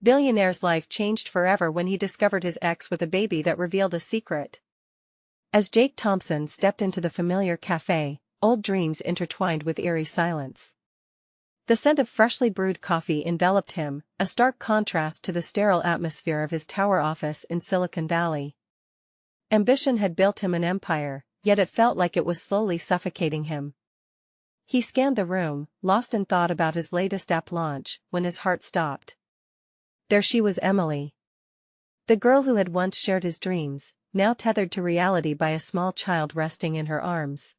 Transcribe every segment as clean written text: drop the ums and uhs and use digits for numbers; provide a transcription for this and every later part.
Billionaire's life changed forever when he discovered his ex with a baby that revealed a secret. As Jake Thompson stepped into the familiar cafe, old dreams intertwined with eerie silence. The scent of freshly brewed coffee enveloped him, a stark contrast to the sterile atmosphere of his tower office in Silicon Valley. Ambition had built him an empire, yet it felt like it was slowly suffocating him. He scanned the room, lost in thought about his latest app launch, when his heart stopped. There she was, Emily. The girl who had once shared his dreams, now tethered to reality by a small child resting in her arms.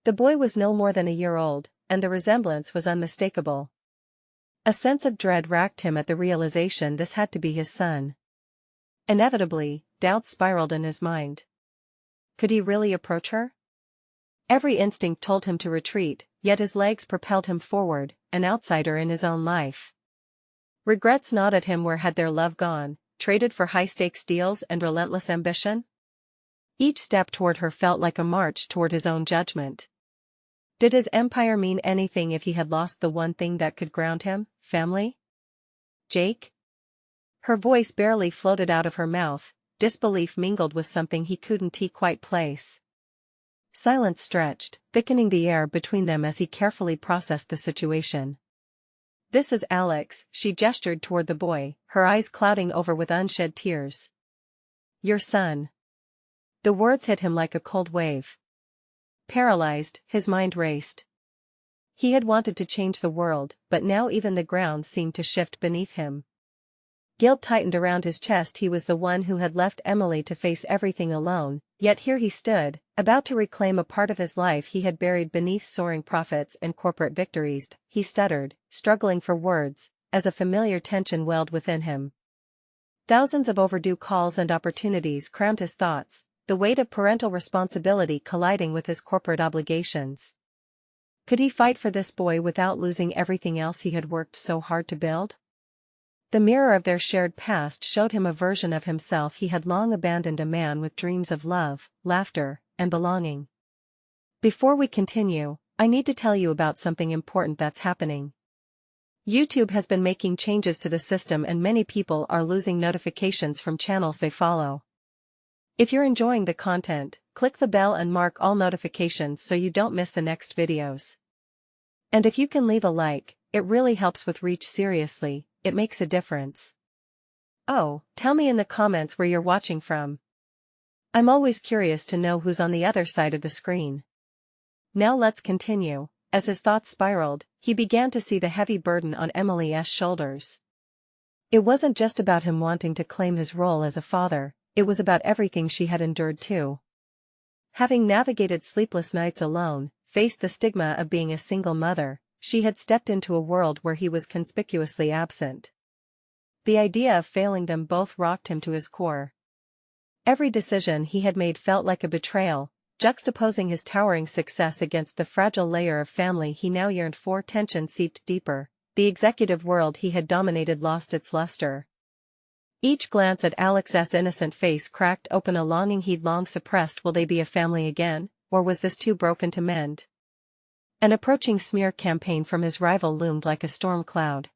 The boy was no more than a year old, and the resemblance was unmistakable. A sense of dread racked him at the realization this had to be his son. Inevitably, doubts spiraled in his mind. Could he really approach her? Every instinct told him to retreat, yet his legs propelled him forward, an outsider in his own life. Regrets gnawed at him. Where had their love gone, traded for high-stakes deals and relentless ambition? Each step toward her felt like a march toward his own judgment. Did his empire mean anything if he had lost the one thing that could ground him, family? Jake? Her voice barely floated out of her mouth, disbelief mingled with something he couldn't quite place. Silence stretched, thickening the air between them as he carefully processed the situation. This is Alex, she gestured toward the boy, her eyes clouding over with unshed tears. Your son. The words hit him like a cold wave. Paralyzed, his mind raced. He had wanted to change the world, but now even the ground seemed to shift beneath him. Guilt tightened around his chest. He was the one who had left Emily to face everything alone, yet here he stood, about to reclaim a part of his life he had buried beneath soaring profits and corporate victories. He stuttered, struggling for words, as a familiar tension welled within him. Thousands of overdue calls and opportunities crammed his thoughts, the weight of parental responsibility colliding with his corporate obligations. Could he fight for this boy without losing everything else he had worked so hard to build? The mirror of their shared past showed him a version of himself he had long abandoned, a man with dreams of love, laughter, and belonging. Before we continue, I need to tell you about something important that's happening. YouTube has been making changes to the system and many people are losing notifications from channels they follow. If you're enjoying the content, click the bell and mark all notifications so you don't miss the next videos. And if you can leave a like, it really helps with reach. Seriously, it makes a difference. Oh, tell me in the comments where you're watching from. I'm always curious to know who's on the other side of the screen. Now let's continue. As his thoughts spiraled, he began to see the heavy burden on Emily's shoulders. It wasn't just about him wanting to claim his role as a father, it was about everything she had endured too. Having navigated sleepless nights alone, faced the stigma of being a single mother, she had stepped into a world where he was conspicuously absent. The idea of failing them both rocked him to his core. Every decision he had made felt like a betrayal, juxtaposing his towering success against the fragile layer of family he now yearned for. Tension seeped deeper, the executive world he had dominated lost its luster. Each glance at Alex's innocent face cracked open a longing he'd long suppressed. Will they be a family again, or was this too broken to mend? An approaching smear campaign from his rival loomed like a storm cloud.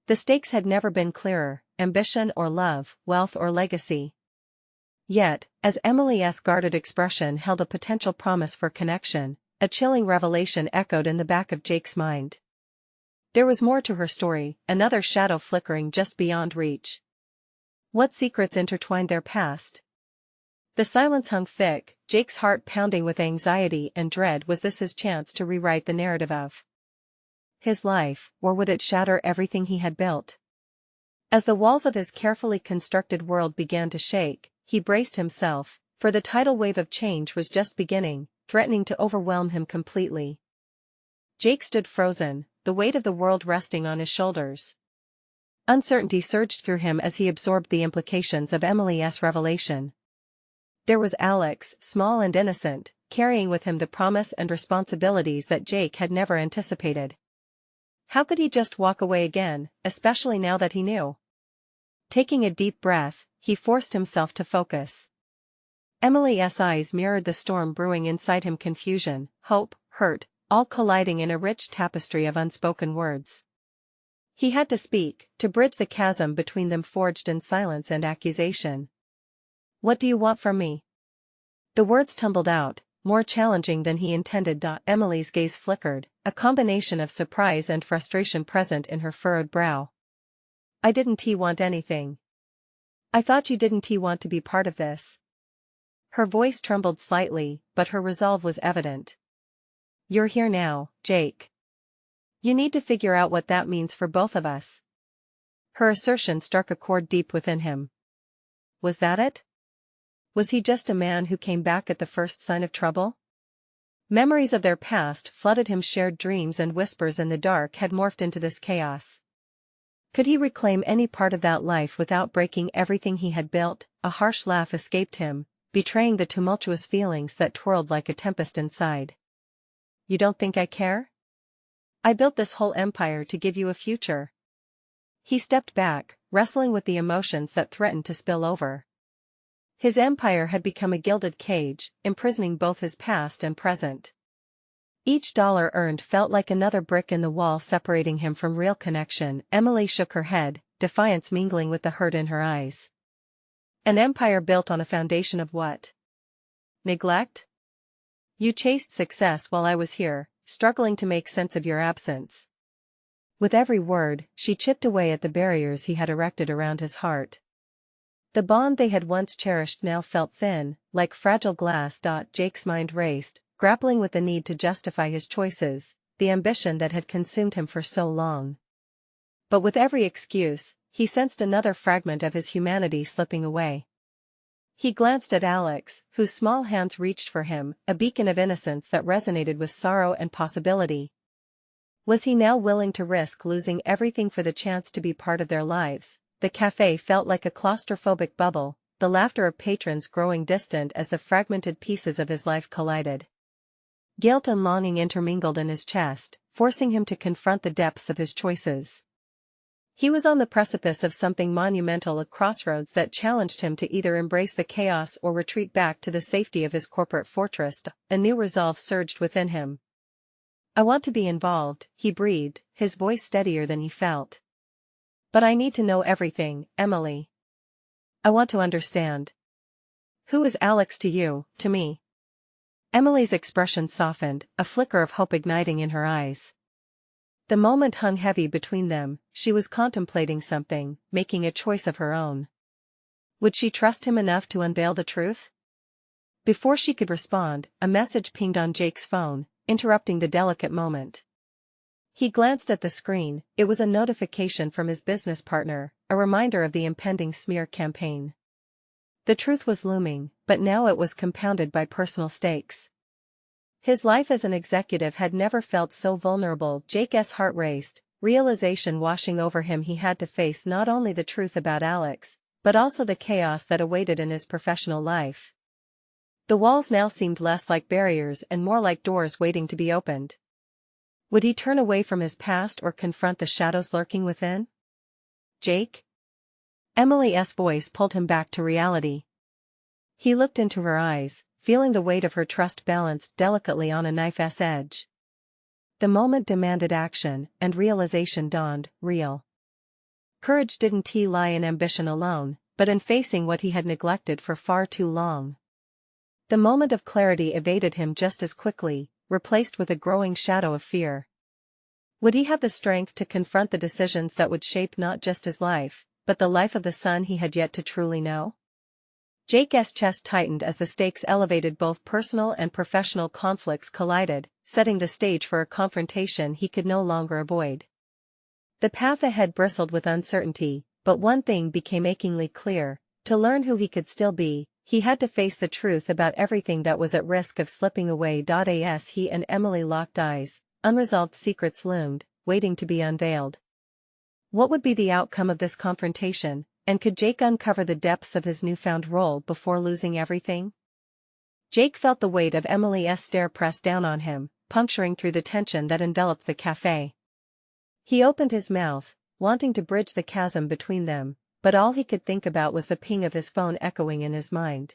The stakes had never been clearer, ambition or love, wealth or legacy. Yet, as Emily's guarded expression held a potential promise for connection, a chilling revelation echoed in the back of Jake's mind. There was more to her story, another shadow flickering just beyond reach. What secrets intertwined their past? The silence hung thick, Jake's heart pounding with anxiety and dread. Was this his chance to rewrite the narrative of his life, or would it shatter everything he had built? As the walls of his carefully constructed world began to shake, he braced himself, for the tidal wave of change was just beginning, threatening to overwhelm him completely. Jake stood frozen, the weight of the world resting on his shoulders. Uncertainty surged through him as he absorbed the implications of Emily's revelation. There was Alex, small and innocent, carrying with him the promise and responsibilities that Jake had never anticipated. How could he just walk away again, especially now that he knew? Taking a deep breath, he forced himself to focus. Emily's eyes mirrored the storm brewing inside him, confusion, hope, hurt, all colliding in a rich tapestry of unspoken words. He had to speak, to bridge the chasm between them forged in silence and accusation. "What do you want from me?" The words tumbled out, more challenging than he intended. Emily's gaze flickered, a combination of surprise and frustration present in her furrowed brow. "I didn't want anything. I thought you didn't want to be part of this." Her voice trembled slightly, but her resolve was evident. "You're here now, Jake. You need to figure out what that means for both of us." Her assertion struck a chord deep within him. Was that it? Was he just a man who came back at the first sign of trouble? Memories of their past flooded him. Shared dreams and whispers in the dark had morphed into this chaos. Could he reclaim any part of that life without breaking everything he had built? A harsh laugh escaped him, betraying the tumultuous feelings that twirled like a tempest inside. "You don't think I care? I built this whole empire to give you a future." He stepped back, wrestling with the emotions that threatened to spill over. His empire had become a gilded cage, imprisoning both his past and present. Each dollar earned felt like another brick in the wall separating him from real connection. Emily shook her head, defiance mingling with the hurt in her eyes. "An empire built on a foundation of what? Neglect? You chased success while I was here, struggling to make sense of your absence." With every word, she chipped away at the barriers he had erected around his heart. The bond they had once cherished now felt thin, like fragile glass. Jake's mind raced, grappling with the need to justify his choices, the ambition that had consumed him for so long. But with every excuse, he sensed another fragment of his humanity slipping away. He glanced at Alex, whose small hands reached for him, a beacon of innocence that resonated with sorrow and possibility. Was he now willing to risk losing everything for the chance to be part of their lives? The cafe felt like a claustrophobic bubble, the laughter of patrons growing distant as the fragmented pieces of his life collided. Guilt and longing intermingled in his chest, forcing him to confront the depths of his choices. He was on the precipice of something monumental, a crossroads that challenged him to either embrace the chaos or retreat back to the safety of his corporate fortress. A new resolve surged within him. "I want to be involved," he breathed, his voice steadier than he felt. "But I need to know everything, Emily. I want to understand. Who is Alex to you, to me?" Emily's expression softened, a flicker of hope igniting in her eyes. The moment hung heavy between them. She was contemplating something, making a choice of her own. Would she trust him enough to unveil the truth? Before she could respond, a message pinged on Jake's phone, interrupting the delicate moment. He glanced at the screen. It was a notification from his business partner, a reminder of the impending smear campaign. The truth was looming, but now it was compounded by personal stakes. His life as an executive had never felt so vulnerable. Jake's heart raced, realization washing over him. He had to face not only the truth about Alex, but also the chaos that awaited in his professional life. The walls now seemed less like barriers and more like doors waiting to be opened. Would he turn away from his past or confront the shadows lurking within? "Jake?" Emily's voice pulled him back to reality. He looked into her eyes, feeling the weight of her trust balanced delicately on a knife's edge. The moment demanded action, and realization dawned, real. Courage didn't lie in ambition alone, but in facing what he had neglected for far too long. The moment of clarity evaded him just as quickly, replaced with a growing shadow of fear. Would he have the strength to confront the decisions that would shape not just his life, but the life of the son he had yet to truly know? Jake's chest tightened as the stakes elevated. Both personal and professional conflicts collided, setting the stage for a confrontation he could no longer avoid. The path ahead bristled with uncertainty, but one thing became achingly clear: to learn who he could still be, he had to face the truth about everything that was at risk of slipping away. As he and Emily locked eyes, unresolved secrets loomed, waiting to be unveiled. What would be the outcome of this confrontation, and could Jake uncover the depths of his newfound role before losing everything? Jake felt the weight of Emily's stare press down on him, puncturing through the tension that enveloped the cafe. He opened his mouth, wanting to bridge the chasm between them, but all he could think about was the ping of his phone echoing in his mind.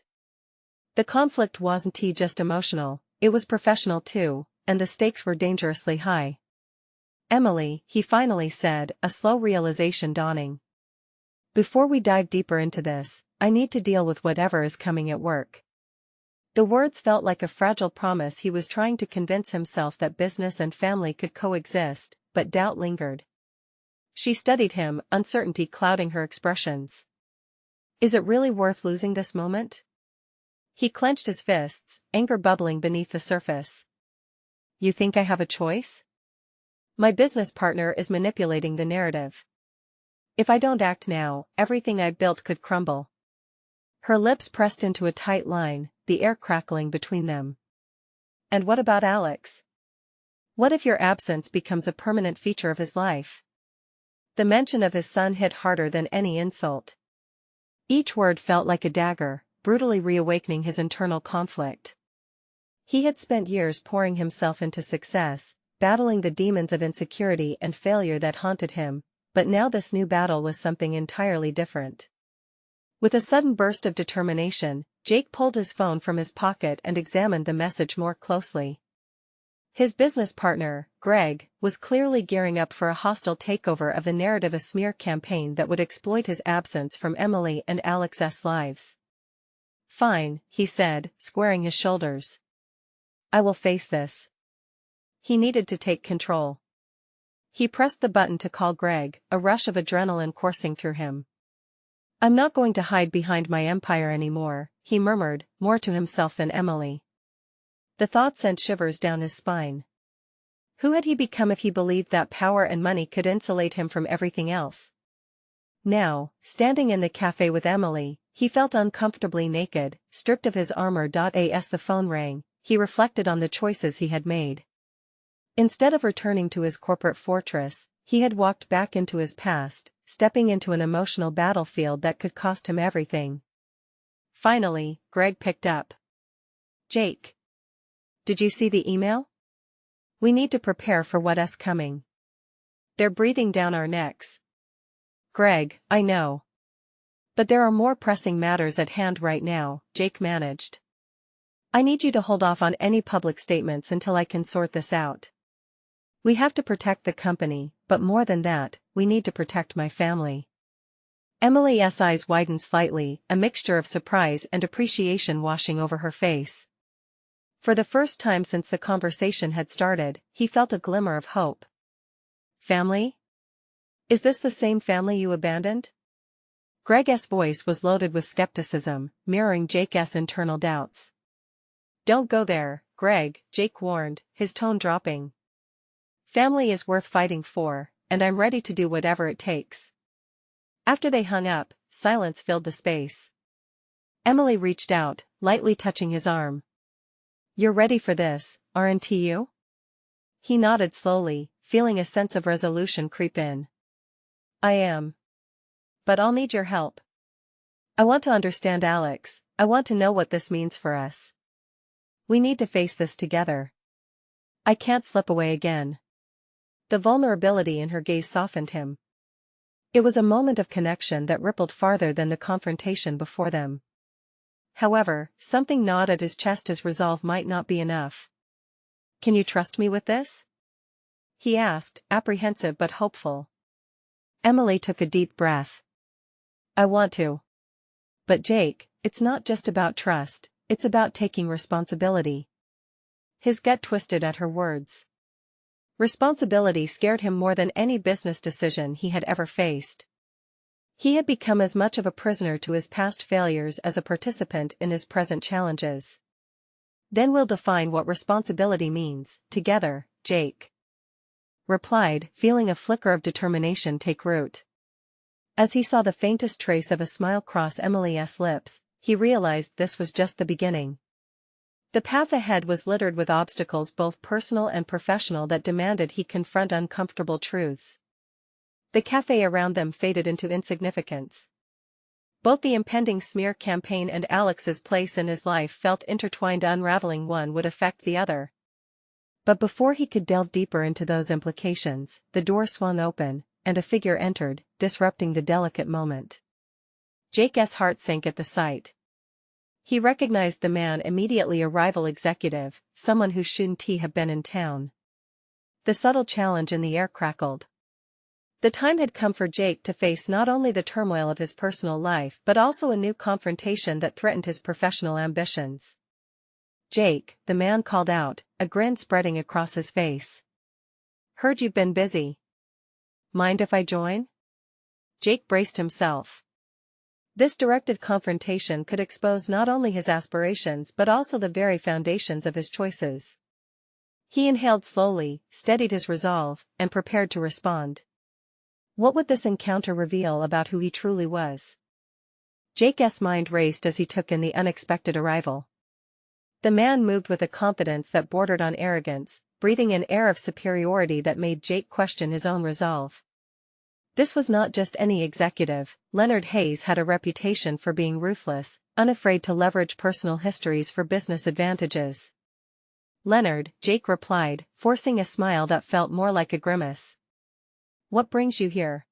The conflict wasn't just emotional, it was professional too, and the stakes were dangerously high. Emily, he finally said, a slow realization dawning. Before we dive deeper into this, I need to deal with whatever is coming at work. The words felt like a fragile promise. He was trying to convince himself that business and family could coexist, but doubt lingered. She studied him, uncertainty clouding her expressions. Is it really worth losing this moment? He clenched his fists, anger bubbling beneath the surface. You think I have a choice? My business partner is manipulating the narrative. If I don't act now, everything I've built could crumble. Her lips pressed into a tight line, the air crackling between them. And what about Alex? What if your absence becomes a permanent feature of his life? The mention of his son hit harder than any insult. Each word felt like a dagger, brutally reawakening his internal conflict. He had spent years pouring himself into success, battling the demons of insecurity and failure that haunted him, but now this new battle was something entirely different. With a sudden burst of determination, Jake pulled his phone from his pocket and examined the message more closely. His business partner, Greg, was clearly gearing up for a hostile takeover of the narrative, a smear campaign that would exploit his absence from Emily and Alex's lives. Fine, he said, squaring his shoulders. I will face this. He needed to take control. He pressed the button to call Greg, a rush of adrenaline coursing through him. I'm not going to hide behind my empire anymore, he murmured, more to himself than Emily. The thought sent shivers down his spine. Who had he become if he believed that power and money could insulate him from everything else? Now, standing in the cafe with Emily, he felt uncomfortably naked, stripped of his armor. As the phone rang, he reflected on the choices he had made. Instead of returning to his corporate fortress, he had walked back into his past, stepping into an emotional battlefield that could cost him everything. Finally, Greg picked up. Jake. Did you see the email? We need to prepare for what's coming. They're breathing down our necks. Greg, I know. But there are more pressing matters at hand right now, Jake managed. I need you to hold off on any public statements until I can sort this out. We have to protect the company, but more than that, we need to protect my family. Emily's eyes widened slightly, a mixture of surprise and appreciation washing over her face. For the first time since the conversation had started, he felt a glimmer of hope. Family? Is this the same family you abandoned? Greg's voice was loaded with skepticism, mirroring Jake's internal doubts. Don't go there, Greg, Jake warned, his tone dropping. Family is worth fighting for, and I'm ready to do whatever it takes. After they hung up, silence filled the space. Emily reached out, lightly touching his arm. You're ready for this, aren't you? He nodded slowly, feeling a sense of resolution creep in. I am. But I'll need your help. I want to understand Alex, I want to know what this means for us. We need to face this together. I can't slip away again. The vulnerability in her gaze softened him. It was a moment of connection that rippled farther than the confrontation before them. However, something gnawed at his chest. His resolve might not be enough. Can you trust me with this? He asked, apprehensive but hopeful. Emily took a deep breath. I want to. But Jake, it's not just about trust, it's about taking responsibility. His gut twisted at her words. Responsibility scared him more than any business decision he had ever faced. He had become as much of a prisoner to his past failures as a participant in his present challenges. Then we'll define what responsibility means, together, Jake replied, feeling a flicker of determination take root. As he saw the faintest trace of a smile cross Emily's lips, he realized this was just the beginning. The path ahead was littered with obstacles both personal and professional that demanded he confront uncomfortable truths. The cafe around them faded into insignificance. Both the impending smear campaign and Alex's place in his life felt intertwined. Unraveling one would affect the other. But before he could delve deeper into those implications, the door swung open, and a figure entered, disrupting the delicate moment. Jake's heart sank at the sight. He recognized the man immediately, a rival executive, someone who shouldn't he have been in town. The subtle challenge in the air crackled. The time had come for Jake to face not only the turmoil of his personal life but also a new confrontation that threatened his professional ambitions. "Jake," the man called out, a grin spreading across his face. "Heard you've been busy. Mind if I join?" Jake braced himself. This directed confrontation could expose not only his aspirations but also the very foundations of his choices. He inhaled slowly, steadied his resolve, and prepared to respond. What would this encounter reveal about who he truly was? Jake's mind raced as he took in the unexpected arrival. The man moved with a confidence that bordered on arrogance, breathing an air of superiority that made Jake question his own resolve. This was not just any executive. Leonard Hayes had a reputation for being ruthless, unafraid to leverage personal histories for business advantages. "Leonard," Jake replied, forcing a smile that felt more like a grimace. "What brings you here?"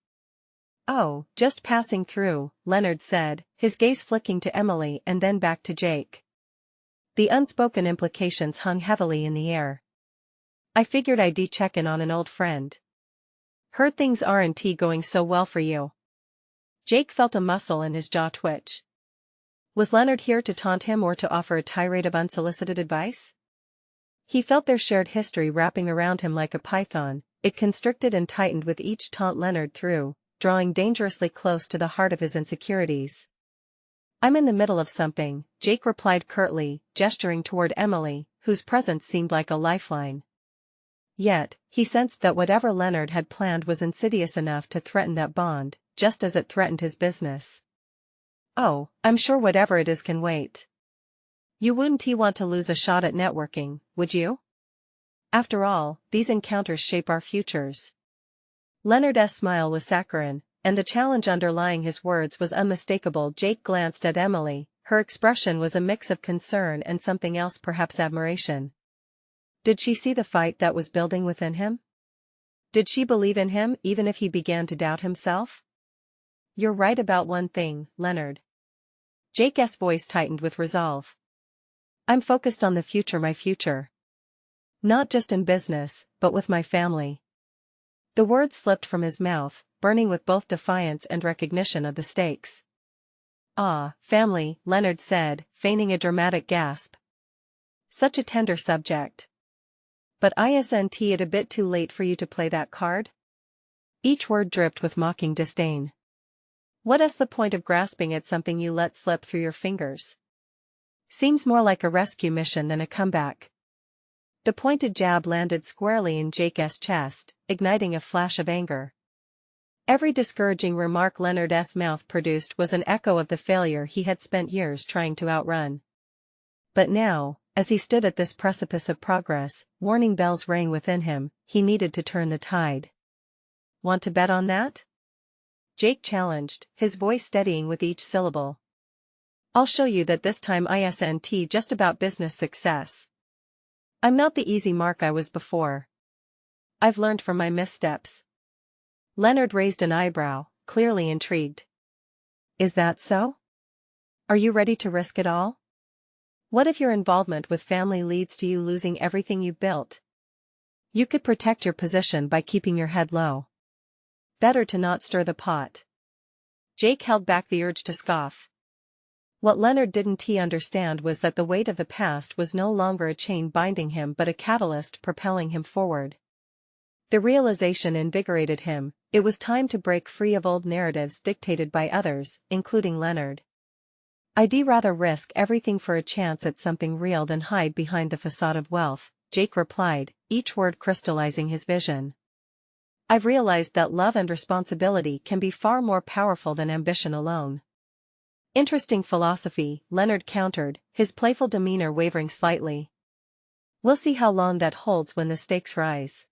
"Oh, just passing through," Leonard said, his gaze flicking to Emily and then back to Jake. The unspoken implications hung heavily in the air. "I figured I'd check in on an old friend. Heard things aren't going so well for you." Jake felt a muscle in his jaw twitch. Was Leonard here to taunt him or to offer a tirade of unsolicited advice? He felt their shared history wrapping around him like a python. It constricted and tightened with each taunt Leonard threw, drawing dangerously close to the heart of his insecurities. "I'm in the middle of something," Jake replied curtly, gesturing toward Emily, whose presence seemed like a lifeline. Yet, he sensed that whatever Leonard had planned was insidious enough to threaten that bond, just as it threatened his business. "Oh, I'm sure whatever it is can wait. You wouldn't want to lose a shot at networking, would you? After all, these encounters shape our futures." Leonard's smile was saccharine, and the challenge underlying his words was unmistakable. Jake glanced at Emily. Her expression was a mix of concern and something else, perhaps admiration. Did she see the fight that was building within him? Did she believe in him even if he began to doubt himself? "You're right about one thing, Leonard." Jake's voice tightened with resolve. "I'm focused on the future, my future. Not just in business, but with my family." The words slipped from his mouth, burning with both defiance and recognition of the stakes. "Ah, family," Leonard said, feigning a dramatic gasp. "Such a tender subject. But isn't it a bit too late for you to play that card?" Each word dripped with mocking disdain. "What's the point of grasping at something you let slip through your fingers? Seems more like a rescue mission than a comeback." The pointed jab landed squarely in Jake's chest, igniting a flash of anger. Every discouraging remark Leonard's mouth produced was an echo of the failure he had spent years trying to outrun. But now, as he stood at this precipice of progress, warning bells rang within him. He needed to turn the tide. "Want to bet on that?" Jake challenged, his voice steadying with each syllable. "I'll show you that this time isn't just about business success. I'm not the easy mark I was before. I've learned from my missteps." Leonard raised an eyebrow, clearly intrigued. "Is that so? Are you ready to risk it all? What if your involvement with family leads to you losing everything you've built? You could protect your position by keeping your head low. Better to not stir the pot." Jake held back the urge to scoff. What Leonard didn't understand was that the weight of the past was no longer a chain binding him but a catalyst propelling him forward. The realization invigorated him. It was time to break free of old narratives dictated by others, including Leonard. "I'd rather risk everything for a chance at something real than hide behind the facade of wealth," Jake replied, each word crystallizing his vision. "I've realized that love and responsibility can be far more powerful than ambition alone." "Interesting philosophy," Leonard countered, his playful demeanor wavering slightly. "We'll see how long that holds when the stakes rise."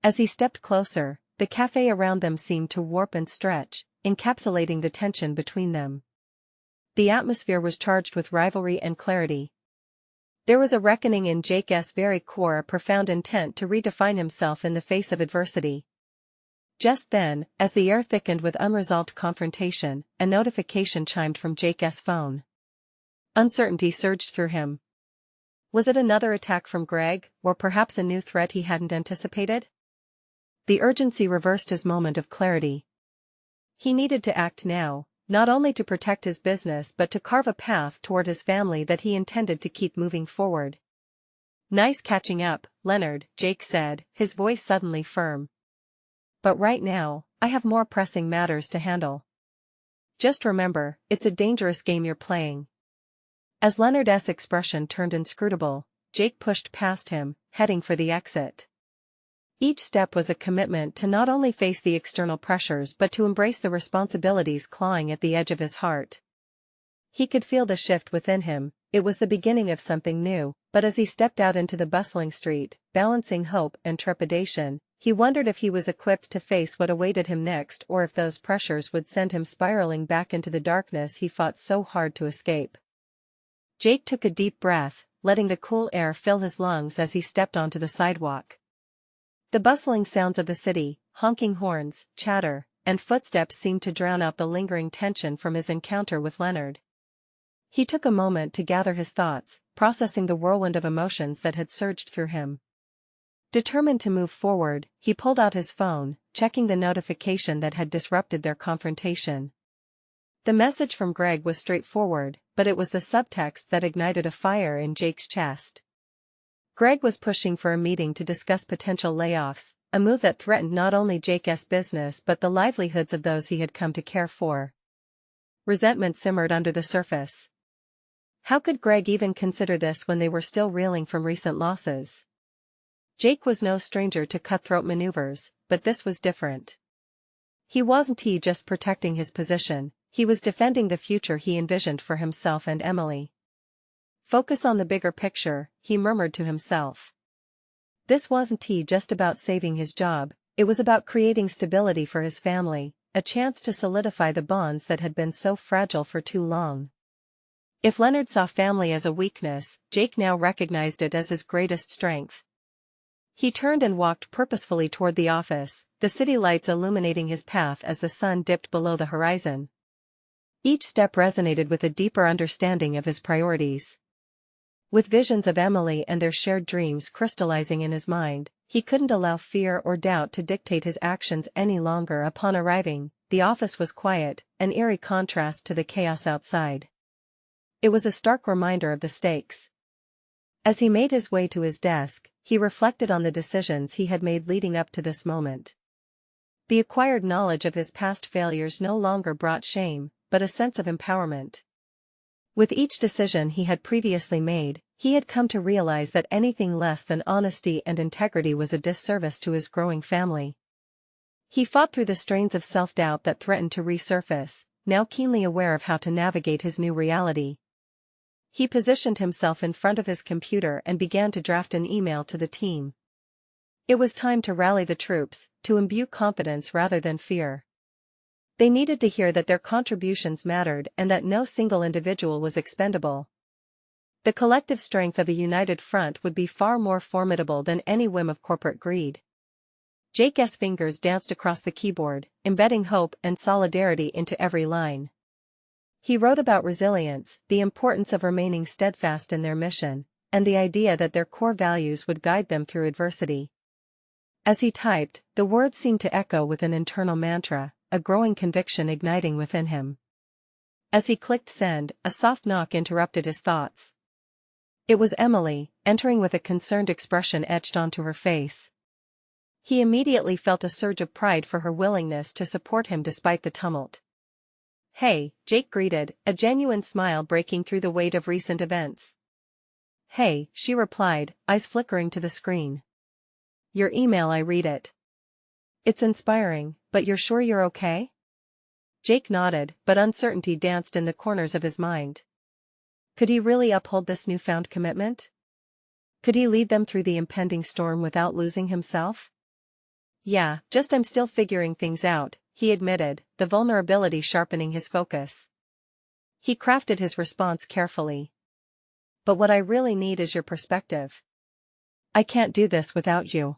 As he stepped closer, the cafe around them seemed to warp and stretch, encapsulating the tension between them. The atmosphere was charged with rivalry and clarity. There was a reckoning in Jake's very core, a profound intent to redefine himself in the face of adversity. Just then, as the air thickened with unresolved confrontation, a notification chimed from Jake's phone. Uncertainty surged through him. Was it another attack from Greg, or perhaps a new threat he hadn't anticipated? The urgency reversed his moment of clarity. He needed to act now, not only to protect his business but to carve a path toward his family that he intended to keep moving forward. "Nice catching up, Leonard," Jake said, his voice suddenly firm. "But right now, I have more pressing matters to handle. Just remember, it's a dangerous game you're playing." As Leonard's expression turned inscrutable, Jake pushed past him, heading for the exit. Each step was a commitment to not only face the external pressures but to embrace the responsibilities clawing at the edge of his heart. He could feel the shift within him. It was the beginning of something new, but as he stepped out into the bustling street, balancing hope and trepidation, he wondered if he was equipped to face what awaited him next or if those pressures would send him spiraling back into the darkness he fought so hard to escape. Jake took a deep breath, letting the cool air fill his lungs as he stepped onto the sidewalk. The bustling sounds of the city, honking horns, chatter, and footsteps seemed to drown out the lingering tension from his encounter with Leonard. He took a moment to gather his thoughts, processing the whirlwind of emotions that had surged through him. Determined to move forward, he pulled out his phone, checking the notification that had disrupted their confrontation. The message from Greg was straightforward, but it was the subtext that ignited a fire in Jake's chest. Greg was pushing for a meeting to discuss potential layoffs, a move that threatened not only Jake's business but the livelihoods of those he had come to care for. Resentment simmered under the surface. How could Greg even consider this when they were still reeling from recent losses? Jake was no stranger to cutthroat maneuvers, but this was different. He wasn't just protecting his position, he was defending the future he envisioned for himself and Emily. "Focus on the bigger picture," he murmured to himself. This wasn't just about saving his job, it was about creating stability for his family, a chance to solidify the bonds that had been so fragile for too long. If Leonard saw family as a weakness, Jake now recognized it as his greatest strength. He turned and walked purposefully toward the office, the city lights illuminating his path as the sun dipped below the horizon. Each step resonated with a deeper understanding of his priorities. With visions of Emily and their shared dreams crystallizing in his mind, he couldn't allow fear or doubt to dictate his actions any longer. Upon arriving, the office was quiet, an eerie contrast to the chaos outside. It was a stark reminder of the stakes. As he made his way to his desk, he reflected on the decisions he had made leading up to this moment. The acquired knowledge of his past failures no longer brought shame, but a sense of empowerment. With each decision he had previously made, he had come to realize that anything less than honesty and integrity was a disservice to his growing family. He fought through the strains of self-doubt that threatened to resurface, now keenly aware of how to navigate his new reality. He positioned himself in front of his computer and began to draft an email to the team. It was time to rally the troops, to imbue confidence rather than fear. They needed to hear that their contributions mattered and that no single individual was expendable. The collective strength of a united front would be far more formidable than any whim of corporate greed. Jake's fingers danced across the keyboard, embedding hope and solidarity into every line. He wrote about resilience, the importance of remaining steadfast in their mission, and the idea that their core values would guide them through adversity. As he typed, the words seemed to echo with an internal mantra, a growing conviction igniting within him. As he clicked send, a soft knock interrupted his thoughts. It was Emily, entering with a concerned expression etched onto her face. He immediately felt a surge of pride for her willingness to support him despite the tumult. "Hey," Jake greeted, a genuine smile breaking through the weight of recent events. "Hey," she replied, eyes flickering to the screen. "Your email, I read it. It's inspiring, but you're sure you're okay?" Jake nodded, but uncertainty danced in the corners of his mind. Could he really uphold this newfound commitment? Could he lead them through the impending storm without losing himself? "Yeah, just I'm still figuring things out," he admitted, the vulnerability sharpening his focus. He crafted his response carefully. "But what I really need is your perspective. I can't do this without you."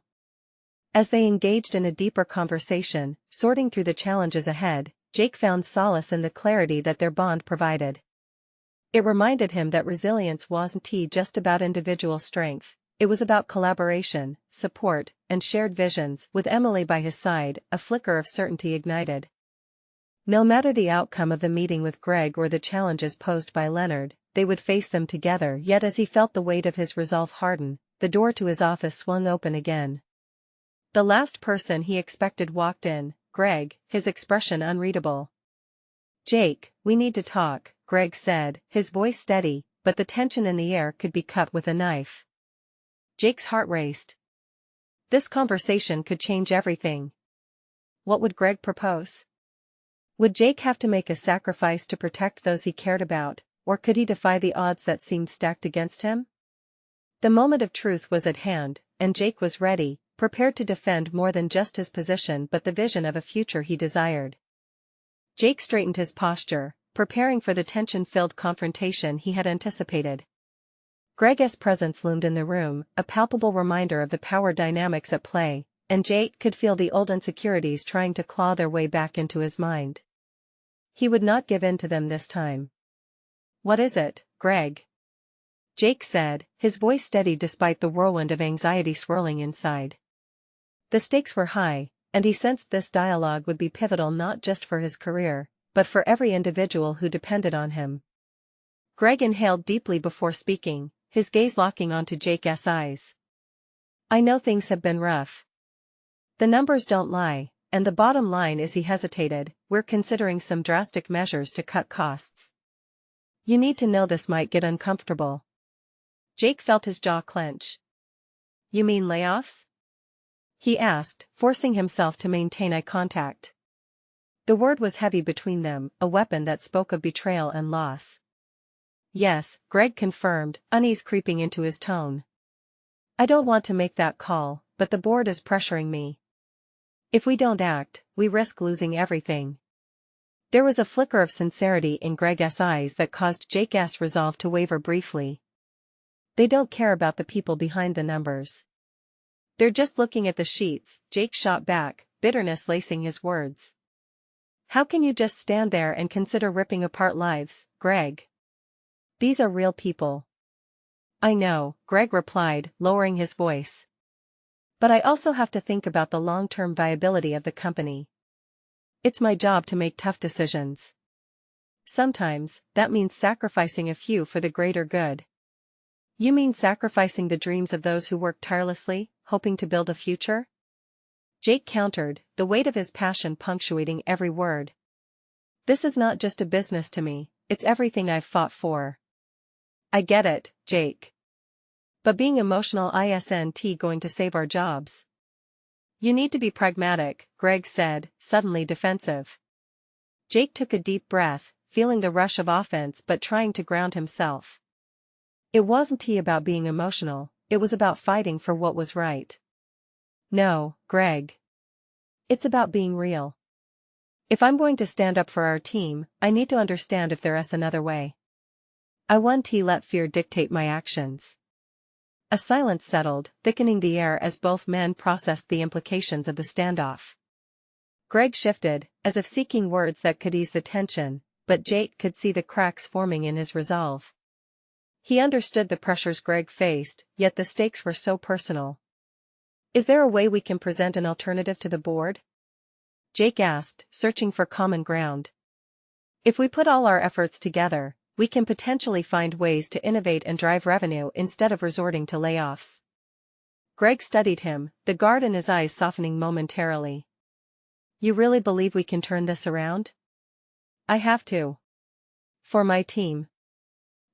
As they engaged in a deeper conversation, sorting through the challenges ahead, Jake found solace in the clarity that their bond provided. It reminded him that resilience wasn't just about individual strength, it was about collaboration, support, and shared visions. With Emily by his side, a flicker of certainty ignited. No matter the outcome of the meeting with Greg or the challenges posed by Leonard, they would face them together. Yet as he felt the weight of his resolve harden, the door to his office swung open again. The last person he expected walked in, Greg, his expression unreadable. "Jake, we need to talk," Greg said, his voice steady, but the tension in the air could be cut with a knife. Jake's heart raced. This conversation could change everything. What would Greg propose? Would Jake have to make a sacrifice to protect those he cared about, or could he defy the odds that seemed stacked against him? The moment of truth was at hand, and Jake was ready, prepared to defend more than just his position but the vision of a future he desired. Jake straightened his posture, preparing for the tension-filled confrontation he had anticipated. Greg's presence loomed in the room, a palpable reminder of the power dynamics at play, and Jake could feel the old insecurities trying to claw their way back into his mind. He would not give in to them this time. "What is it, Greg?" Jake said, his voice steady despite the whirlwind of anxiety swirling inside. The stakes were high, and he sensed this dialogue would be pivotal not just for his career, but for every individual who depended on him. Greg inhaled deeply before speaking, his gaze locking onto Jake's eyes. "I know things have been rough. The numbers don't lie, and the bottom line is," he hesitated, "we're considering some drastic measures to cut costs. You need to know this might get uncomfortable." Jake felt his jaw clench. "You mean layoffs?" he asked, forcing himself to maintain eye contact. The word was heavy between them, a weapon that spoke of betrayal and loss. "Yes," Greg confirmed, unease creeping into his tone. "I don't want to make that call, but the board is pressuring me. If we don't act, we risk losing everything." There was a flicker of sincerity in Greg's eyes that caused Jake's resolve to waver briefly. "They don't care about the people behind the numbers. They're just looking at the sheets," Jake shot back, bitterness lacing his words. "How can you just stand there and consider ripping apart lives, Greg? These are real people." "I know," Greg replied, lowering his voice. "But I also have to think about the long-term viability of the company. It's my job to make tough decisions. Sometimes, that means sacrificing a few for the greater good." "You mean sacrificing the dreams of those who work tirelessly, hoping to build a future?" Jake countered, the weight of his passion punctuating every word. "This is not just a business to me, it's everything I've fought for." "I get it, Jake. But being emotional isn't going to save our jobs." "You need to be pragmatic," Greg said, suddenly defensive. Jake took a deep breath, feeling the rush of offense but trying to ground himself. It wasn't about being emotional, it was about fighting for what was right. "No, Greg. It's about being real. If I'm going to stand up for our team, I need to understand if there's another way. I won't let fear dictate my actions." A silence settled, thickening the air as both men processed the implications of the standoff. Greg shifted, as if seeking words that could ease the tension, but Jake could see the cracks forming in his resolve. He understood the pressures Greg faced, yet the stakes were so personal. "Is there a way we can present an alternative to the board?" Jake asked, searching for common ground. "If we put all our efforts together, we can potentially find ways to innovate and drive revenue instead of resorting to layoffs." Greg studied him, the guard in his eyes softening momentarily. "You really believe we can turn this around?" "I have to. For my team.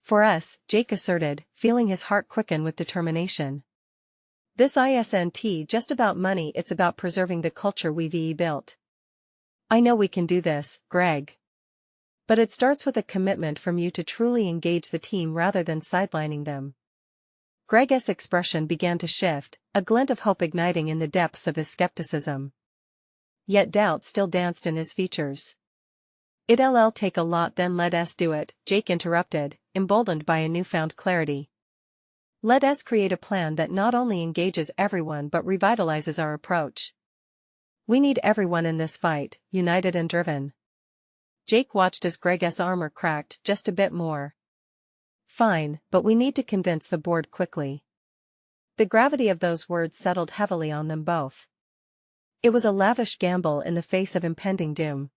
For us," Jake asserted, feeling his heart quicken with determination. "This isn't just about money, it's about preserving the culture we've built. I know we can do this, Greg. But it starts with a commitment from you to truly engage the team rather than sidelining them." Greg's expression began to shift, a glint of hope igniting in the depths of his skepticism. Yet doubt still danced in his features. "It'll take a lot, then let us do it," Jake interrupted, emboldened by a newfound clarity. "Let us create a plan that not only engages everyone but revitalizes our approach. We need everyone in this fight, united and driven." Jake watched as Greg's armor cracked just a bit more. Fine, but we need to convince the board quickly. The gravity of those words settled heavily on them both. It was a lavish gamble in the face of impending doom.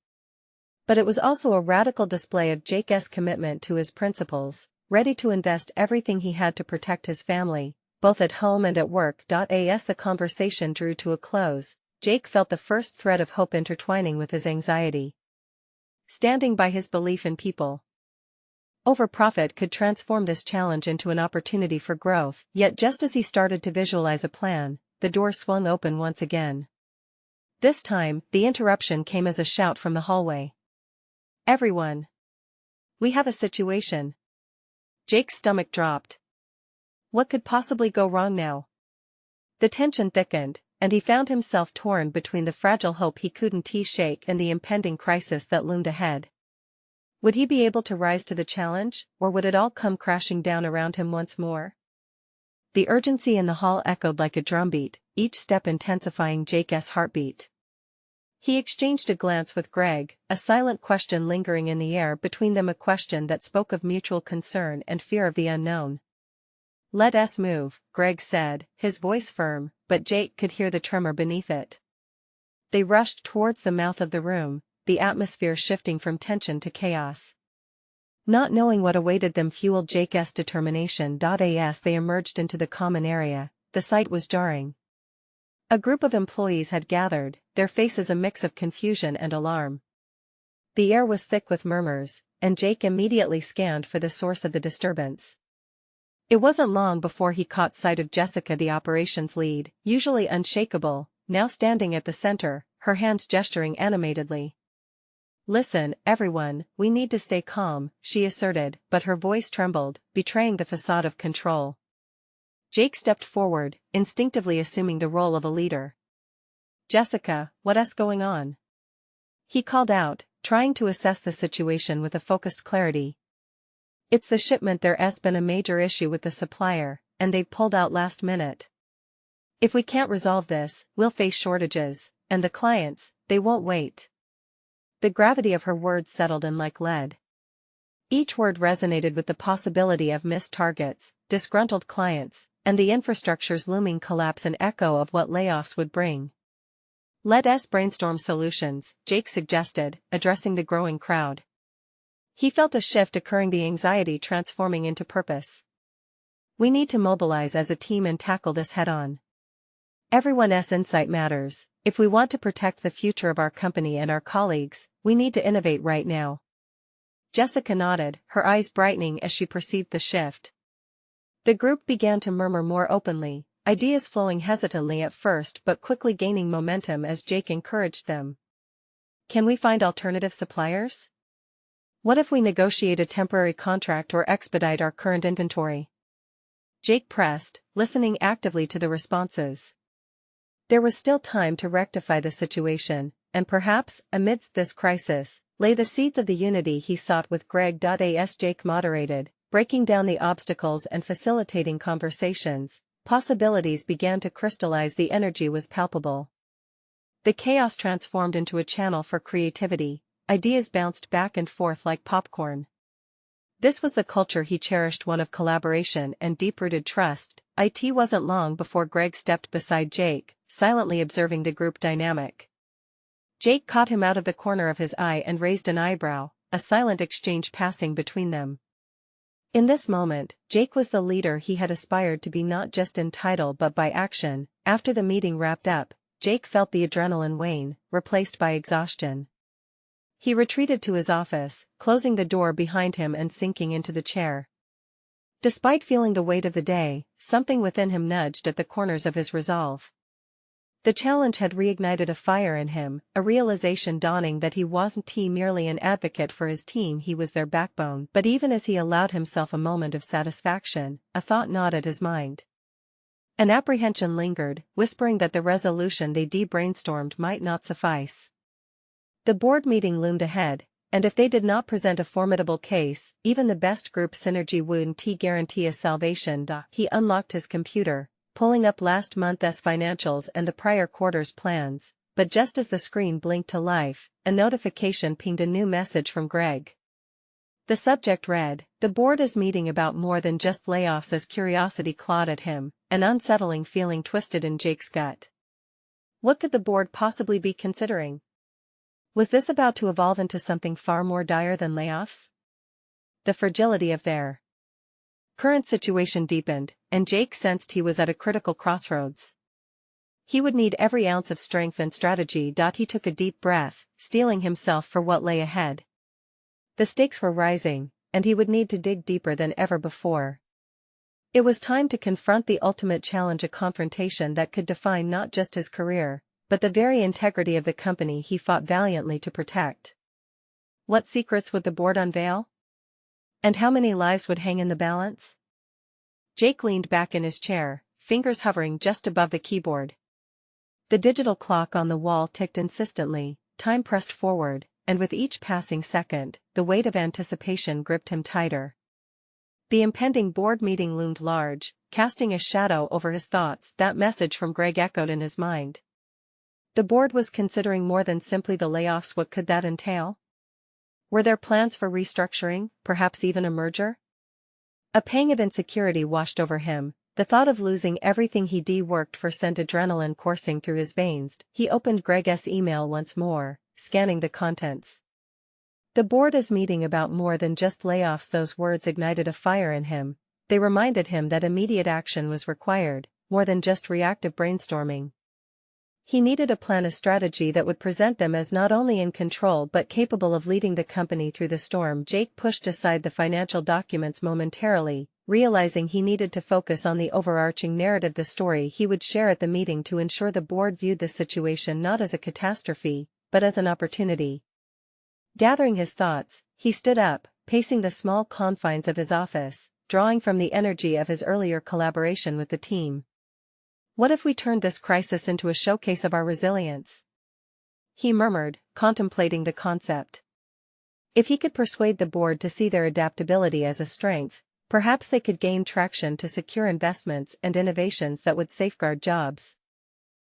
But it was also a radical display of Jake's commitment to his principles, ready to invest everything he had to protect his family, both at home and at work. As the conversation drew to a close, Jake felt the first thread of hope intertwining with his anxiety. Standing by his belief in people over profit could transform this challenge into an opportunity for growth. Yet just as he started to visualize a plan, the door swung open once again. This time, the interruption came as a shout from the hallway. "Everyone! We have a situation." Jake's stomach dropped. What could possibly go wrong now? The tension thickened, and he found himself torn between the fragile hope he couldn't shake and the impending crisis that loomed ahead. Would he be able to rise to the challenge, or would it all come crashing down around him once more? The urgency in the hall echoed like a drumbeat, each step intensifying Jake's heartbeat. He exchanged a glance with Greg, a silent question lingering in the air between them, a question that spoke of mutual concern and fear of the unknown. "Let's move," Greg said, his voice firm, but Jake could hear the tremor beneath it. They rushed towards the mouth of the room, the atmosphere shifting from tension to chaos. Not knowing what awaited them fueled Jake's determination. As they emerged into the common area, the sight was jarring. A group of employees had gathered, their faces a mix of confusion and alarm. The air was thick with murmurs, and Jake immediately scanned for the source of the disturbance. It wasn't long before he caught sight of Jessica, the operations lead, usually unshakable, now standing at the center, her hands gesturing animatedly. "Listen, everyone, we need to stay calm," she asserted, but her voice trembled, betraying the facade of control. Jake stepped forward, instinctively assuming the role of a leader. "Jessica, what's going on?" he called out, trying to assess the situation with a focused clarity. "It's the shipment. There's been a major issue with the supplier, and they've pulled out last minute. If we can't resolve this, we'll face shortages, and the clients, they won't wait." The gravity of her words settled in like lead. Each word resonated with the possibility of missed targets, disgruntled clients, and the infrastructure's looming collapse, an echo of what layoffs would bring. "Let's brainstorm solutions," Jake suggested, addressing the growing crowd. He felt a shift occurring, the anxiety transforming into purpose. "We need to mobilize as a team and tackle this head-on. Everyone's insight matters. If we want to protect the future of our company and our colleagues, we need to innovate right now." Jessica nodded, her eyes brightening as she perceived the shift. The group began to murmur more openly, ideas flowing hesitantly at first but quickly gaining momentum as Jake encouraged them. "Can we find alternative suppliers? What if we negotiate a temporary contract or expedite our current inventory?" Jake pressed, listening actively to the responses. There was still time to rectify the situation, and perhaps, amidst this crisis, lay the seeds of the unity he sought with Greg. As Jake moderated, breaking down the obstacles and facilitating conversations, possibilities began to crystallize. The energy was palpable. The chaos transformed into a channel for creativity, ideas bounced back and forth like popcorn. This was the culture he cherished, one of collaboration and deep-rooted trust. It wasn't long before Greg stepped beside Jake, silently observing the group dynamic. Jake caught him out of the corner of his eye and raised an eyebrow, a silent exchange passing between them. In this moment, Jake was the leader he had aspired to be, not just in title but by action. After the meeting wrapped up, Jake felt the adrenaline wane, replaced by exhaustion. He retreated to his office, closing the door behind him and sinking into the chair. Despite feeling the weight of the day, something within him nudged at the corners of his resolve. The challenge had reignited a fire in him, a realization dawning that he wasn't merely an advocate for his team, he was their backbone. But even as he allowed himself a moment of satisfaction, a thought gnawed at his mind. An apprehension lingered, whispering that the resolution they brainstormed might not suffice. The board meeting loomed ahead, and if they did not present a formidable case, even the best group synergy wouldn't guarantee a salvation. He unlocked his computer, pulling up last month's financials and the prior quarter's plans, but just as the screen blinked to life, a notification pinged, a new message from Greg. The subject read, The board is meeting about more than just layoffs as curiosity clawed at him, an unsettling feeling twisted in Jake's gut. What could the board possibly be considering? Was this about to evolve into something far more dire than layoffs? The fragility of their current situation deepened, and Jake sensed he was at a critical crossroads. He would need every ounce of strength and strategy. He took a deep breath, steeling himself for what lay ahead. The stakes were rising, and he would need to dig deeper than ever before. It was time to confront the ultimate challenge, a confrontation that could define not just his career, but the very integrity of the company he fought valiantly to protect. What secrets would the board unveil? And how many lives would hang in the balance? Jake leaned back in his chair, fingers hovering just above the keyboard. The digital clock on the wall ticked insistently, time pressed forward, and with each passing second, the weight of anticipation gripped him tighter. The impending board meeting loomed large, casting a shadow over his thoughts. That message from Greg echoed in his mind. The board was considering more than simply the layoffs. What could that entail? Were there plans for restructuring, perhaps even a merger? A pang of insecurity washed over him. The thought of losing everything he'd worked for sent adrenaline coursing through his veins. He opened Greg's email once more, scanning the contents. The board is meeting about more than just layoffs. Those words ignited a fire in him. They reminded him that immediate action was required, more than just reactive brainstorming. He needed a plan, a strategy that would present them as not only in control but capable of leading the company through the storm. Jake pushed aside the financial documents momentarily, realizing he needed to focus on the overarching narrative, the story he would share at the meeting to ensure the board viewed the situation not as a catastrophe, but as an opportunity. Gathering his thoughts, he stood up, pacing the small confines of his office, drawing from the energy of his earlier collaboration with the team. What if we turned this crisis into a showcase of our resilience? He murmured, contemplating the concept. If he could persuade the board to see their adaptability as a strength, perhaps they could gain traction to secure investments and innovations that would safeguard jobs.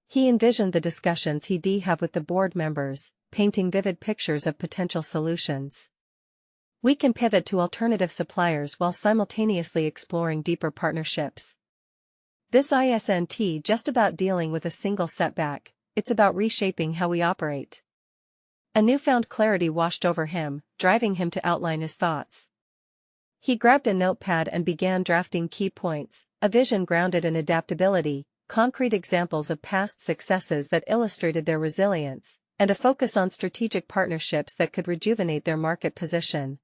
He envisioned the discussions he'd have with the board members, painting vivid pictures of potential solutions. We can pivot to alternative suppliers while simultaneously exploring deeper partnerships. This isn't just about dealing with a single setback, it's about reshaping how we operate. A newfound clarity washed over him, driving him to outline his thoughts. He grabbed a notepad and began drafting key points, a vision grounded in adaptability, concrete examples of past successes that illustrated their resilience, and a focus on strategic partnerships that could rejuvenate their market position.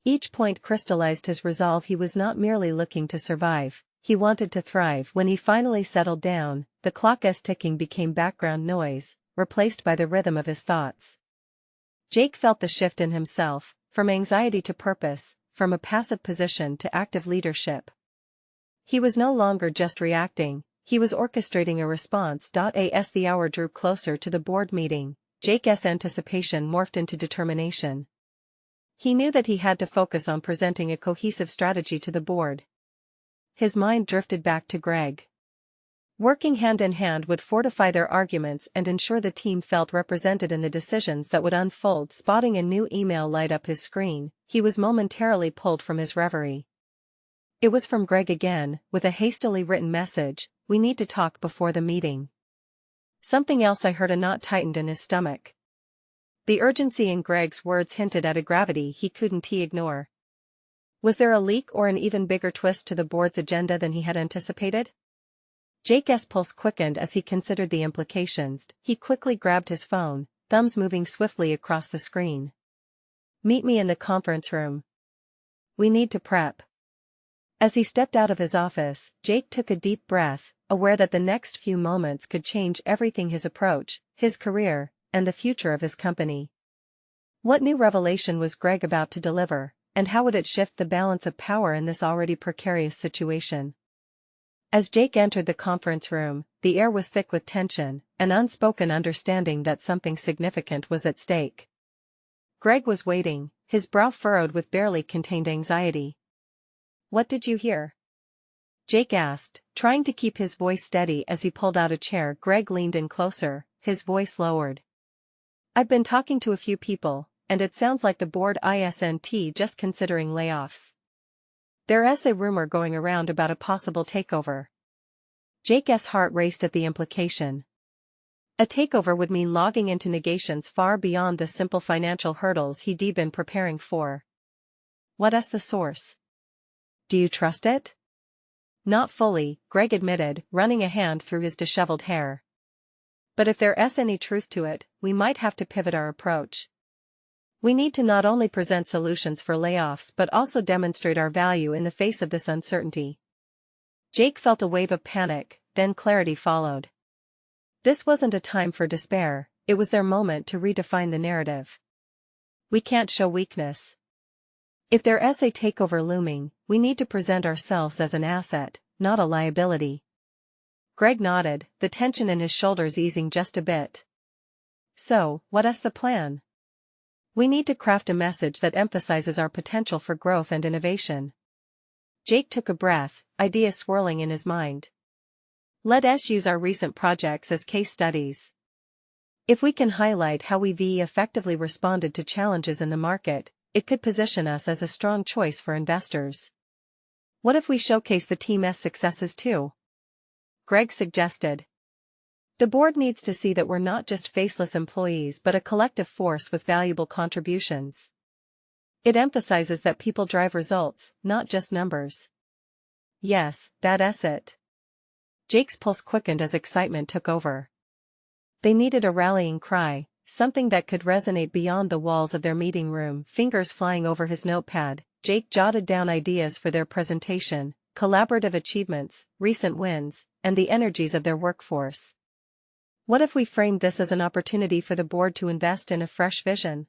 Each point crystallized his resolve. He was not merely looking to survive, he wanted to thrive. When he finally settled down, the clock's ticking became background noise, replaced by the rhythm of his thoughts. Jake felt the shift in himself, from anxiety to purpose, from a passive position to active leadership. He was no longer just reacting, he was orchestrating a response. As the hour drew closer to the board meeting, Jake's anticipation morphed into determination. He knew that he had to focus on presenting a cohesive strategy to the board. His mind drifted back to Greg. Working hand in hand would fortify their arguments and ensure the team felt represented in the decisions that would unfold. Spotting a new email light up his screen, he was momentarily pulled from his reverie. It was from Greg again, with a hastily written message: "We need to talk before the meeting." Something else. I heard a knot tightened in his stomach. The urgency in Greg's words hinted at a gravity he couldn't ignore. Was there a leak or an even bigger twist to the board's agenda than he had anticipated? Jake's pulse quickened as he considered the implications. He quickly grabbed his phone, thumbs moving swiftly across the screen. "Meet me in the conference room. We need to prep." As he stepped out of his office, Jake took a deep breath, aware that the next few moments could change everything: his approach, his career, and the future of his company. What new revelation was Greg about to deliver, and how would it shift the balance of power in this already precarious situation? As Jake entered the conference room, the air was thick with tension, an unspoken understanding that something significant was at stake. Greg was waiting, his brow furrowed with barely contained anxiety. "What did you hear?" Jake asked, trying to keep his voice steady as he pulled out a chair. Greg leaned in closer, his voice lowered. "I've been talking to a few people, and it sounds like the board isn't just considering layoffs. There's a rumor going around about a possible takeover. Jake's heart raced at the implication. A takeover would mean logging into negations far beyond the simple financial hurdles he'd been preparing for. What's the source? Do you trust it? Not fully, Greg admitted, running a hand through his disheveled hair. But if there's any truth to it, we might have to pivot our approach. We need to not only present solutions for layoffs but also demonstrate our value in the face of this uncertainty. Jake felt a wave of panic, then clarity followed. This wasn't a time for despair, it was their moment to redefine the narrative. We can't show weakness. If there's a takeover looming, we need to present ourselves as an asset, not a liability. Greg nodded, the tension in his shoulders easing just a bit. So, what's the plan? We need to craft a message that emphasizes our potential for growth and innovation. Jake took a breath, ideas swirling in his mind. Let's use our recent projects as case studies. If we can highlight how we've effectively responded to challenges in the market, it could position us as a strong choice for investors. What if we showcase the team's successes too? Greg suggested. The board needs to see that we're not just faceless employees but a collective force with valuable contributions. It emphasizes that people drive results, not just numbers. Yes, that's it. Jake's pulse quickened as excitement took over. They needed a rallying cry, something that could resonate beyond the walls of their meeting room. Fingers flying over his notepad, Jake jotted down ideas for their presentation, collaborative achievements, recent wins, and the energies of their workforce. What if we framed this as an opportunity for the board to invest in a fresh vision?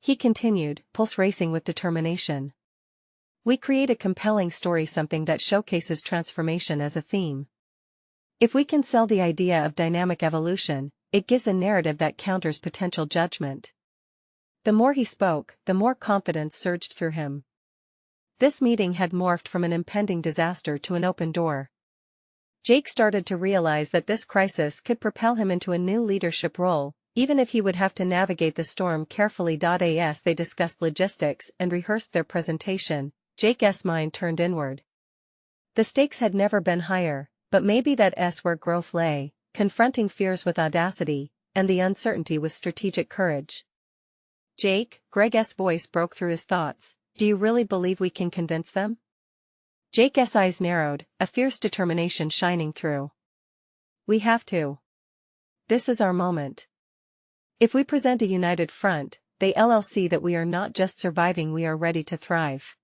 He continued, pulse racing with determination. We create a compelling story, something that showcases transformation as a theme. If we can sell the idea of dynamic evolution, it gives a narrative that counters potential judgment. The more he spoke, the more confidence surged through him. This meeting had morphed from an impending disaster to an open door. Jake started to realize that this crisis could propel him into a new leadership role, even if he would have to navigate the storm carefully. As they discussed logistics and rehearsed their presentation, Jake's mind turned inward. The stakes had never been higher, but maybe that's where growth lay, confronting fears with audacity, and the uncertainty with strategic courage. Jake, Greg's voice broke through his thoughts, do you really believe we can convince them? Jake's eyes narrowed, a fierce determination shining through. We have to. This is our moment. If we present a united front, they'll see that we are not just surviving, we are ready to thrive.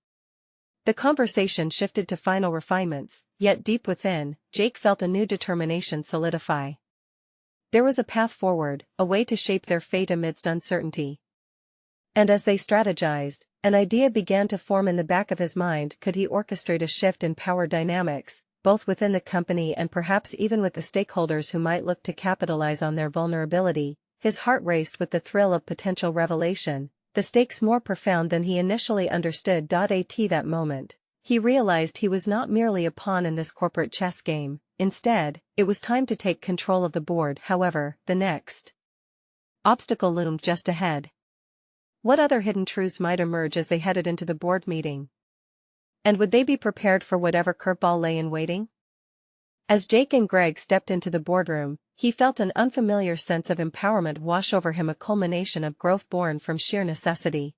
The conversation shifted to final refinements, yet deep within, Jake felt a new determination solidify. There was a path forward, a way to shape their fate amidst uncertainty. And as they strategized, an idea began to form in the back of his mind. Could he orchestrate a shift in power dynamics, both within the company and perhaps even with the stakeholders who might look to capitalize on their vulnerability? His heart raced with the thrill of potential revelation, the stakes more profound than he initially understood. At that moment, he realized he was not merely a pawn in this corporate chess game. Instead, it was time to take control of the board. However, the next obstacle loomed just ahead. What other hidden truths might emerge as they headed into the board meeting? And would they be prepared for whatever curveball lay in waiting? As Jake and Greg stepped into the boardroom, he felt an unfamiliar sense of empowerment wash over him, a culmination of growth born from sheer necessity.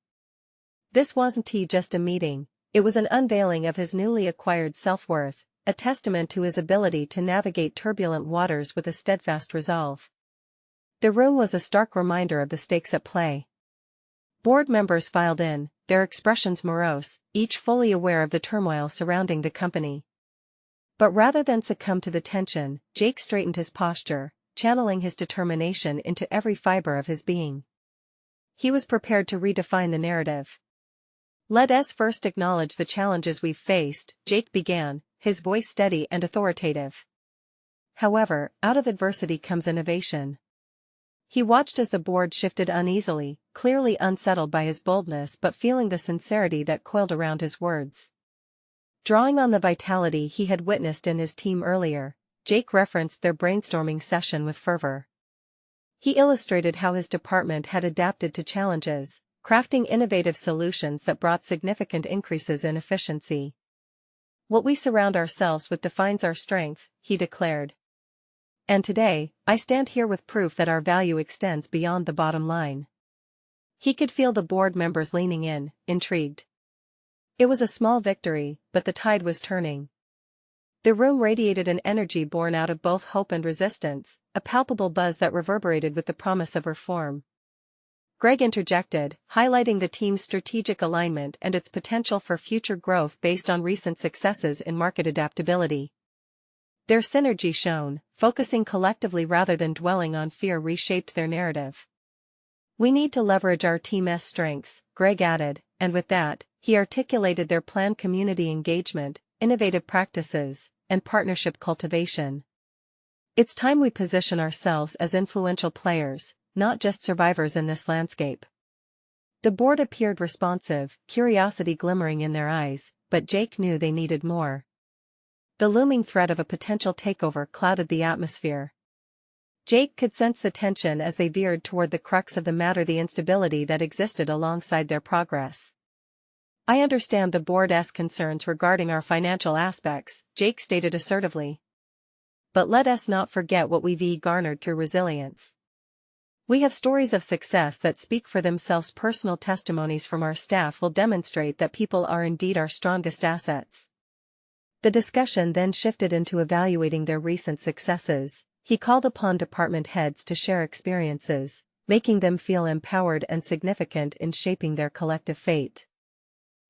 This wasn't just a meeting, it was an unveiling of his newly acquired self-worth, a testament to his ability to navigate turbulent waters with a steadfast resolve. The room was a stark reminder of the stakes at play. Board members filed in, their expressions morose, each fully aware of the turmoil surrounding the company. But rather than succumb to the tension, Jake straightened his posture, channeling his determination into every fiber of his being. He was prepared to redefine the narrative. Let's first acknowledge the challenges we've faced, Jake began, his voice steady and authoritative. However, out of adversity comes innovation. He watched as the board shifted uneasily, clearly unsettled by his boldness but feeling the sincerity that coiled around his words. Drawing on the vitality he had witnessed in his team earlier, Jake referenced their brainstorming session with fervor. He illustrated how his department had adapted to challenges, crafting innovative solutions that brought significant increases in efficiency. "What we surround ourselves with defines our strength," he declared. "And today, I stand here with proof that our value extends beyond the bottom line." He could feel the board members leaning in, intrigued. It was a small victory, but the tide was turning. The room radiated an energy born out of both hope and resistance, a palpable buzz that reverberated with the promise of reform. Greg interjected, highlighting the team's strategic alignment and its potential for future growth based on recent successes in market adaptability. Their synergy shone, focusing collectively rather than dwelling on fear reshaped their narrative. "We need to leverage our team's strengths," Greg added, and with that, he articulated their planned community engagement, innovative practices, and partnership cultivation. "It's time we position ourselves as influential players, not just survivors in this landscape." The board appeared responsive, curiosity glimmering in their eyes, but Jake knew they needed more. The looming threat of a potential takeover clouded the atmosphere. Jake could sense the tension as they veered toward the crux of the matter, the instability that existed alongside their progress. "I understand the board's concerns regarding our financial aspects," Jake stated assertively. "But let us not forget what we've garnered through resilience. We have stories of success that speak for themselves. Personal testimonies from our staff will demonstrate that people are indeed our strongest assets." The discussion then shifted into evaluating their recent successes. He called upon department heads to share experiences, making them feel empowered and significant in shaping their collective fate.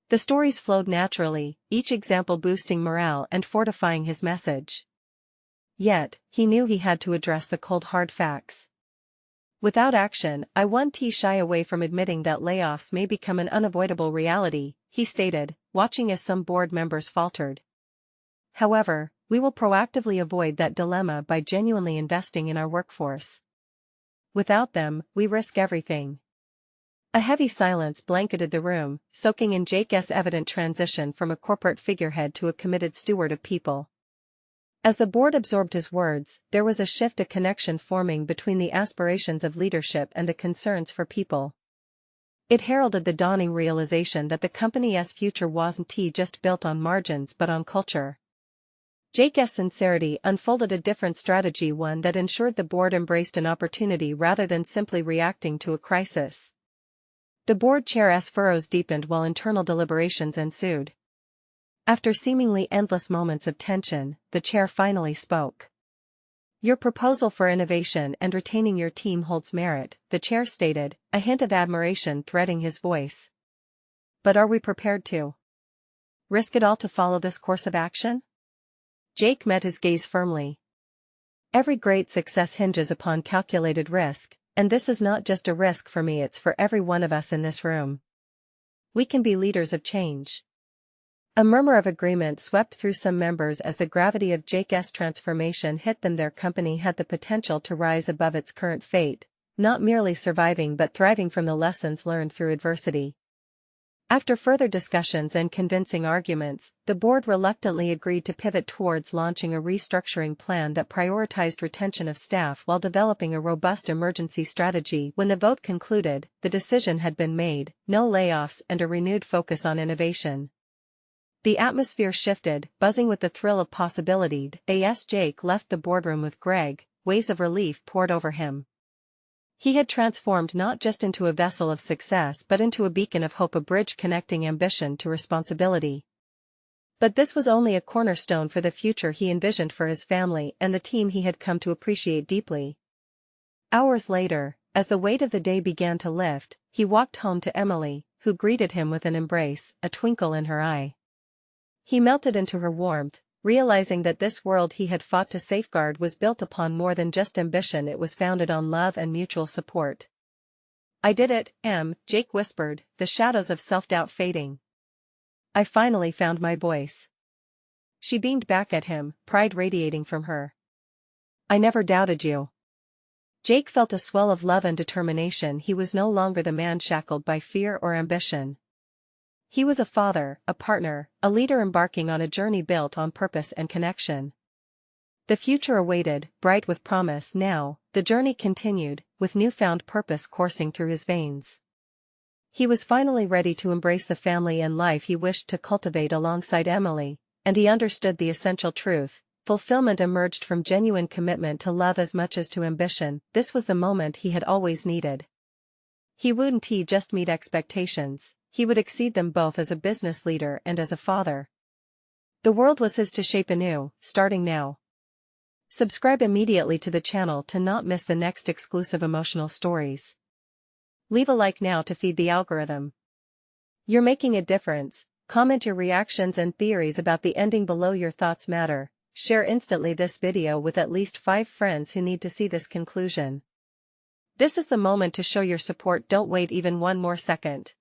The stories flowed naturally, each example boosting morale and fortifying his message. Yet, he knew he had to address the cold hard facts. "Without action, I won't shy away from admitting that layoffs may become an unavoidable reality," he stated, watching as some board members faltered. "However, we will proactively avoid that dilemma by genuinely investing in our workforce. Without them, we risk everything." A heavy silence blanketed the room, soaking in Jake's evident transition from a corporate figurehead to a committed steward of people. As the board absorbed his words, there was a shift, a connection forming between the aspirations of leadership and the concerns for people. It heralded the dawning realization that the company's future wasn't just built on margins but on culture. Jake's sincerity unfolded a different strategy, one that ensured the board embraced an opportunity rather than simply reacting to a crisis. The board chair's furrows deepened while internal deliberations ensued. After seemingly endless moments of tension, the chair finally spoke. "Your proposal for innovation and retaining your team holds merit," the chair stated, a hint of admiration threading his voice. "But are we prepared to risk it all to follow this course of action?" Jake met his gaze firmly. "Every great success hinges upon calculated risk, and this is not just a risk for me, it's for every one of us in this room. We can be leaders of change." A murmur of agreement swept through some members as the gravity of Jake's transformation hit them. Their company had the potential to rise above its current fate, not merely surviving but thriving from the lessons learned through adversity. After further discussions and convincing arguments, the board reluctantly agreed to pivot towards launching a restructuring plan that prioritized retention of staff while developing a robust emergency strategy. When the vote concluded, the decision had been made: no layoffs and a renewed focus on innovation. The atmosphere shifted, buzzing with the thrill of possibility. As Jake left the boardroom with Greg, waves of relief poured over him. He had transformed not just into a vessel of success but into a beacon of hope, a bridge connecting ambition to responsibility. But this was only a cornerstone for the future he envisioned for his family and the team he had come to appreciate deeply. Hours later, as the weight of the day began to lift, he walked home to Emily, who greeted him with an embrace, a twinkle in her eye. He melted into her warmth, realizing that this world he had fought to safeguard was built upon more than just ambition. It was founded on love and mutual support. "I did it, Jake whispered, the shadows of self-doubt fading. "I finally found my voice." She beamed back at him, pride radiating from her. "I never doubted you." Jake felt a swell of love and determination. He was no longer the man shackled by fear or ambition. He was a father, a partner, a leader embarking on a journey built on purpose and connection. The future awaited, bright with promise. Now, the journey continued, with newfound purpose coursing through his veins. He was finally ready to embrace the family and life he wished to cultivate alongside Emily, and he understood the essential truth: fulfillment emerged from genuine commitment to love as much as to ambition. This was the moment he had always needed. He wouldn't just meet expectations, he would exceed them both as a business leader and as a father. The world was his to shape anew, starting now. Subscribe immediately to the channel to not miss the next exclusive emotional stories. Leave a like now to feed the algorithm. You're making a difference. Comment your reactions and theories about the ending below. Your thoughts matter. Share instantly this video with at least 5 friends who need to see this conclusion. This is the moment to show your support. Don't wait even one more second.